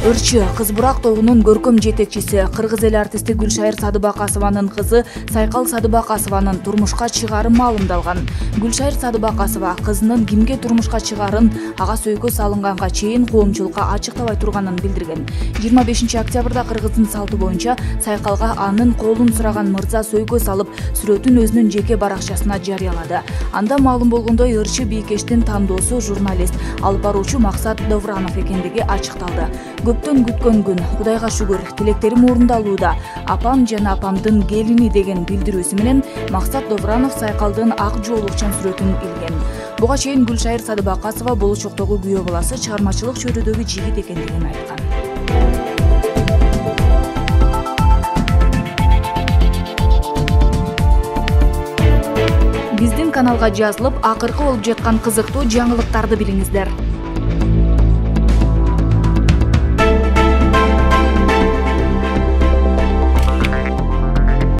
Өрчү кыз бурак тобунун көркөм жетекчиси кыргыз эл артисти Гүлшайыр Садыбакасованын кызы Сайкал Садыбакасованын турмушка чыгарын маалымдалган. Гүлшайыр Садыбакасова кызынын кимге турмушка чыгарын ага сөйкө салынганга чейин коомчулукка ачыктабай турганын билдирген. 25 октябрда кыргыздын салты боюнча Сайкалга анын колун сураган мырза сөйкө салып, сүрөтүн өзүнүн жеке баракчасына жарыялады. Анда маалым болгондой Ырчы Бийкештин тандоосу журналист алып баруучу Максат Довранов экендиги ачыкталды. Көптөн күткөн күн, Кудайга шүгүр, тилектерим орундалууда. Апам жана апамдын келини деген билдирүүсү менен Максат Довранов Сайкалдын ак жоолукчан сүрөтүн илген. Буга чейин Гүлшайыр Садыбакасова болочоктогу күйөө баласы чыгармачылык чөйрөдөгү жигит экендигин айткан. Биздин каналга жазылып, акыркы болуп жаткан кызыктуу жаңылыктарды билиңиздер.